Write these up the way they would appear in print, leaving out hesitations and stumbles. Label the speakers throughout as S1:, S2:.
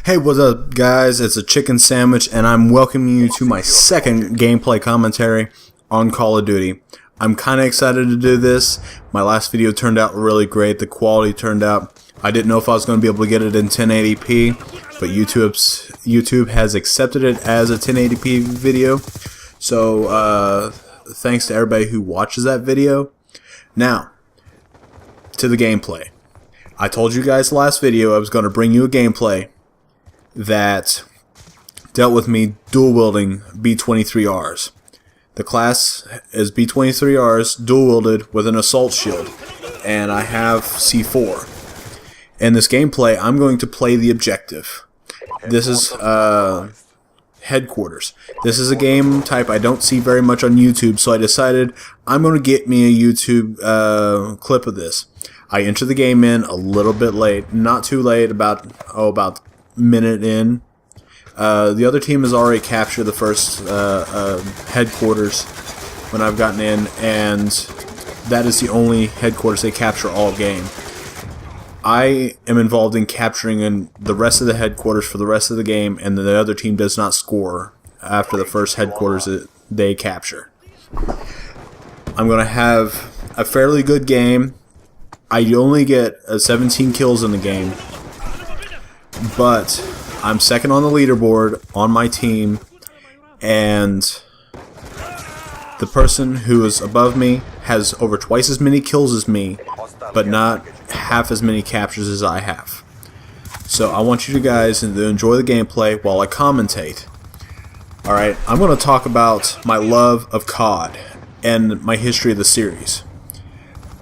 S1: Hey, what's up guys, it's aCHICKENsammich and I'm welcoming you to my second gameplay commentary on Call of Duty. I'm kinda excited to do this. My last video turned out really great, the quality turned out. I didn't know if I was going to be able to get it in 1080p, but YouTube has accepted it as a 1080p video. So thanks to everybody who watches that video. Now, to the gameplay. I told you guys last video I was going to bring you a gameplay that dealt with me dual wielding B23Rs. The class is B23Rs dual wielded with an assault shield, and I have C4. In this gameplay, I'm going to play the objective. This is headquarters. This is a game type I don't see very much on YouTube, so I decided I'm going to get me a YouTube clip of this. I enter the game in a little bit late, not too late, about minute in. The other team has already captured the first headquarters when I've gotten in, and that is the only headquarters they capture all game. I am involved in capturing the rest of the headquarters for the rest of the game, and the other team does not score after the first headquarters that they capture. I'm going to have a fairly good game. I only get 17 kills in the game, but I'm second on the leaderboard on my team, and the person who is above me has over twice as many kills as me, but not half as many captures as I have. So I want you guys to enjoy the gameplay while I commentate. Alright, I'm going to talk about my love of COD and my history of the series.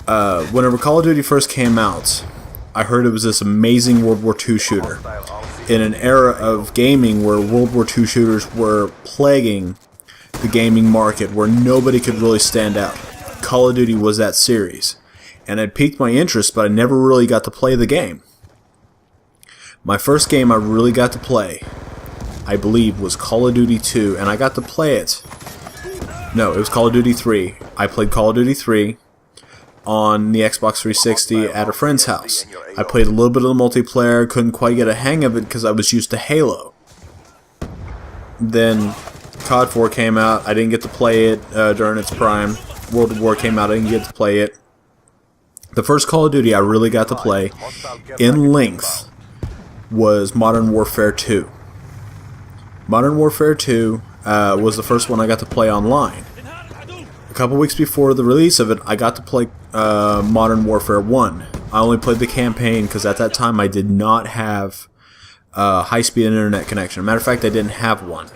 S1: Whenever Call of Duty first came out, I heard it was this amazing World War II shooter. In an era of gaming where World War II shooters were plaguing the gaming market, where nobody could really stand out, Call of Duty was that series. And it piqued my interest, but I never really got to play the game. My first game I really got to play, I believe, was Call of Duty 2, and I got to play it. No, it was Call of Duty 3. I played Call of Duty 3 on the Xbox 360 at a friend's house. I played a little bit of the multiplayer, couldn't quite get a hang of it because I was used to Halo. Then COD 4 came out, I didn't get to play it during its prime. World at War came out, I didn't get to play it. The first Call of Duty I really got to play in length was Modern Warfare 2. Modern Warfare 2 was the first one I got to play online. A couple weeks before the release of it, I got to play Modern Warfare 1. I only played the campaign because at that time I did not have high-speed internet connection. Matter of fact, I didn't have one.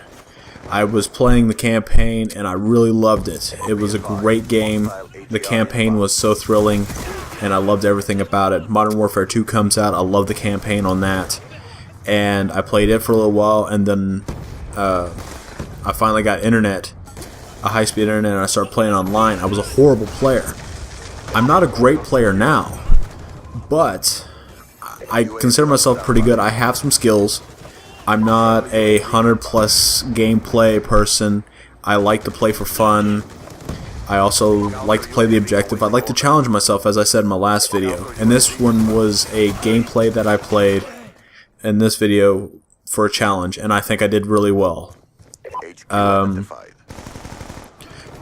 S1: I was playing the campaign and I really loved it. It was a great game. The campaign was so thrilling and I loved everything about it. Modern Warfare 2 comes out, I love the campaign on that. And I played it for a little while, and then I finally got internet, a high-speed internet, and I started playing online. I was a horrible player. I'm not a great player now, but I consider myself pretty good. I have some skills. I'm not a 100-plus gameplay person. I like to play for fun. I also like to play the objective. I like to challenge myself, as I said in my last video. And this one was a gameplay that I played in this video for a challenge, and I think I did really well.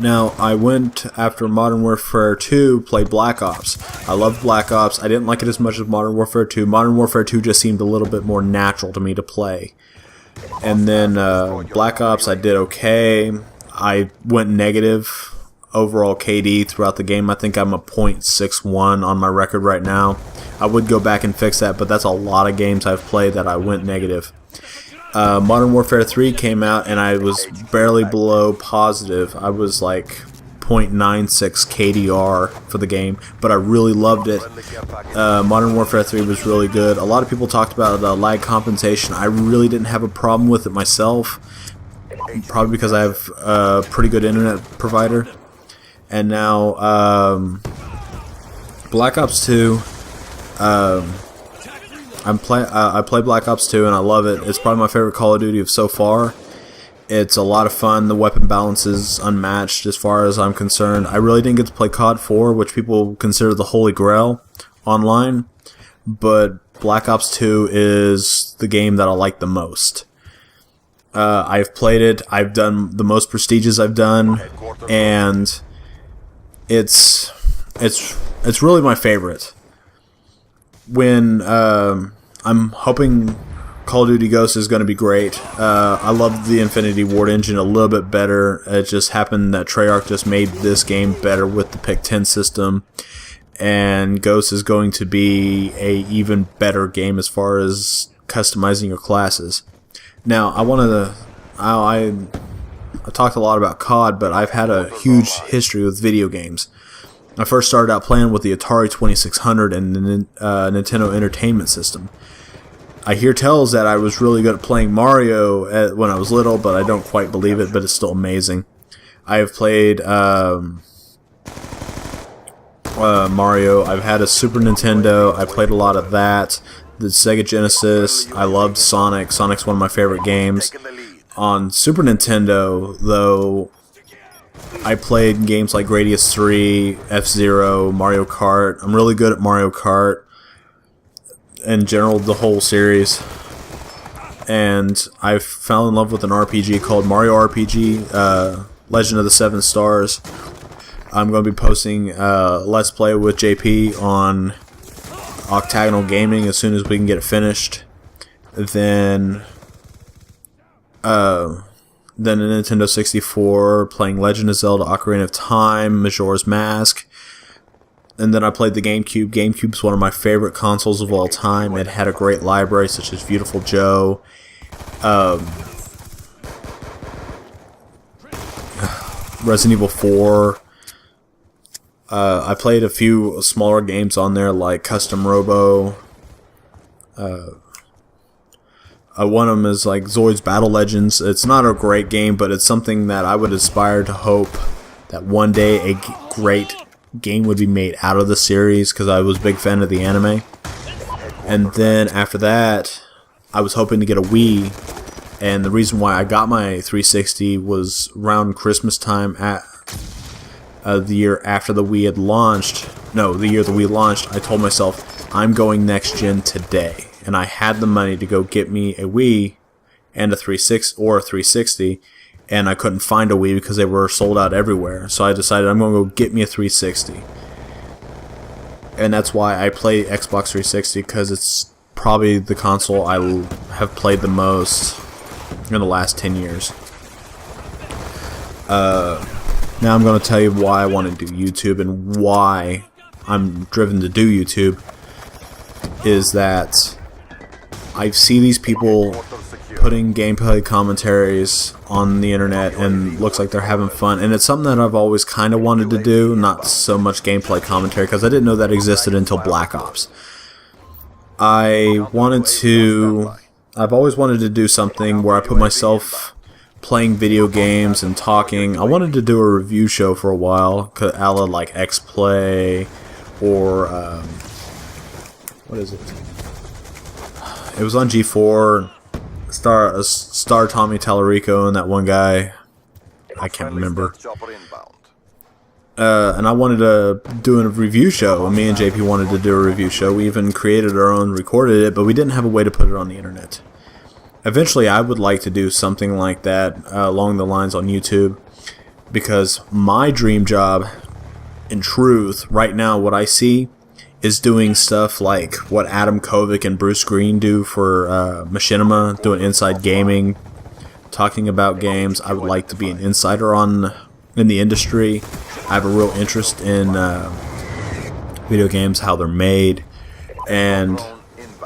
S1: Now, I went after Modern Warfare 2, played Black Ops. I loved Black Ops. I didn't like it as much as Modern Warfare 2. Modern Warfare 2 just seemed a little bit more natural to me to play. And then Black Ops, I did okay. I went negative overall KD throughout the game. I think I'm a .61 on my record right now. I would go back and fix that, but that's a lot of games I've played that I went negative. Modern Warfare 3 came out and I was barely below positive. I was like .96 KDR for the game, but I really loved it. Modern Warfare 3 was really good. A lot of people talked about lag compensation. I really didn't have a problem with it myself, probably because I have a pretty good internet provider. And now Black Ops 2, I play Black Ops 2 and I love it. It's probably my favorite Call of Duty of so far. It's a lot of fun. The weapon balance is unmatched as far as I'm concerned. I really didn't get to play COD 4, which people consider the holy grail online, but Black Ops 2 is the game that I like the most. I've played it. I've done the most prestigious I've done, and it's really my favorite. When I'm hoping Call of Duty Ghosts is going to be great. I love the Infinity Ward engine a little bit better. It just happened that Treyarch just made this game better with the Pick 10 system, and Ghosts is going to be a even better game as far as customizing your classes. Now, I talked a lot about COD, but I've had a huge history with video games. I first started out playing with the Atari 2600 and the Nintendo Entertainment System. I hear tells that I was really good at playing Mario when I was little, but I don't quite believe it, but it's still amazing. I have played Mario. I've had a Super Nintendo. I played a lot of that. The Sega Genesis. I loved Sonic. Sonic's one of my favorite games. On Super Nintendo, though, I played games like Gradius 3, F-Zero, Mario Kart. I'm really good at Mario Kart. In general, the whole series. And I fell in love with an RPG called Mario RPG, Legend of the Seven Stars. I'm going to be posting Let's Play with JP on Octagonal Gaming as soon as we can get it finished. Then a Nintendo 64, playing Legend of Zelda Ocarina of Time, Majora's Mask. And then I played the GameCube. GameCube's one of my favorite consoles of all time. It had a great library such as Beautiful Joe, Resident Evil 4. I played a few smaller games on there like Custom Robo. One of them is like Zoid's Battle Legends. It's not a great game, but it's something that I would aspire to hope that one day a great game would be made out of the series, because I was a big fan of the anime. And then after that, I was hoping to get a Wii, and the reason why I got my 360 was around Christmas time at the year after the Wii had launched. No, the year the Wii launched, I told myself, I'm going next gen today. And I had the money to go get me a Wii and a 360, and I couldn't find a Wii because they were sold out everywhere. So I decided I'm going to go get me a 360. And that's why I play Xbox 360, because it's probably the console I have played the most in the last 10 years. Now I'm going to tell you why I want to do YouTube and why I'm driven to do YouTube. Is that I see these people putting gameplay commentaries on the internet and looks like they're having fun, and it's something that I've always kind of wanted to do, not so much gameplay commentary, because I didn't know that existed until Black Ops. I've always wanted to do something where I put myself playing video games and talking. I wanted to do a review show for a while, a la like X-Play, or what is it? It was on G4. Star Tommy Tallarico and that one guy, I can't remember. And I wanted to do a review show. And me and JP wanted to do a review show. We even created our own, recorded it, but we didn't have a way to put it on the internet. Eventually, I would like to do something like that along the lines on YouTube, because my dream job, in truth, right now, what I see is doing stuff like what Adam Kovic and Bruce Green do for Machinima, doing inside gaming, talking about games. I would like to be an insider in the industry. I have a real interest in video games, how they're made, and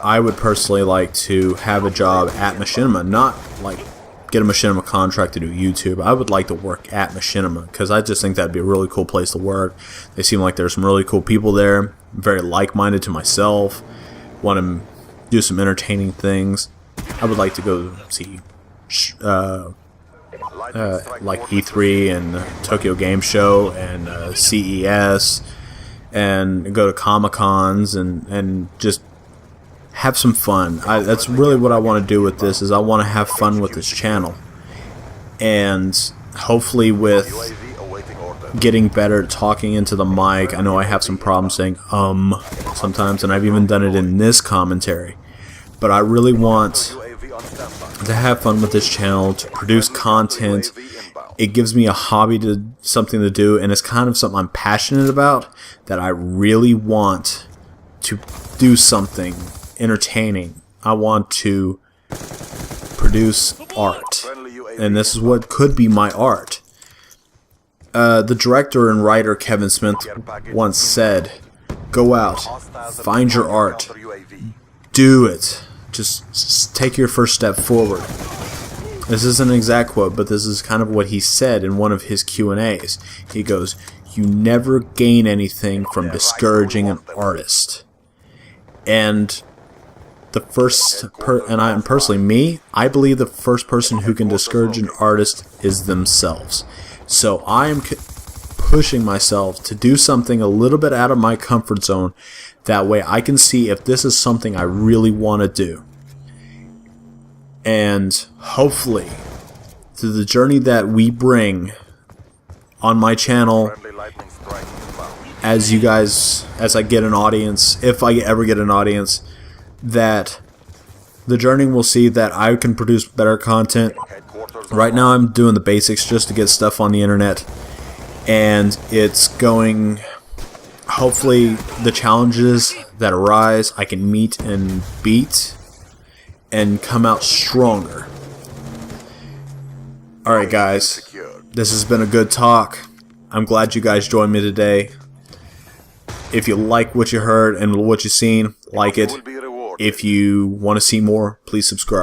S1: I would personally like to have a job at Machinima, not like get a Machinima contract to do YouTube. I would like to work at Machinima, because I just think that'd be a really cool place to work. They seem like there's some really cool people there, very like-minded to myself, want to do some entertaining things. I would like to go see like E3 and Tokyo Game Show and CES, and go to Comic-Cons and just have some fun. That's really what I want to do with this, is I want to have fun with this channel. And hopefully with getting better at talking into the mic. I know I have some problems saying sometimes, and I've even done it in this commentary. But I really want to have fun with this channel, to produce content. It gives me a hobby, something to do, and it's kind of something I'm passionate about, that I really want to do something entertaining. I want to produce art, and this is what could be my art. The director and writer Kevin Smith once said, "Go out, find your art, do it. Just take your first step forward." This isn't an exact quote, but this is kind of what he said in one of his Q&As. He goes, "You never gain anything from discouraging an artist." And I believe the first person who can discourage an artist is themselves. So I am pushing myself to do something a little bit out of my comfort zone. That way I can see if this is something I really want to do. And hopefully, through the journey that we bring on my channel, as I get an audience, if I ever get an audience, that the journey will see that I can produce better content. Right now I'm doing the basics just to get stuff on the internet, and it's going, hopefully the challenges that arise I can meet and beat and come out stronger. Alright guys, this has been a good talk. I'm glad you guys joined me today. If you like what you heard and what you've seen, like it. If you want to see more, please subscribe.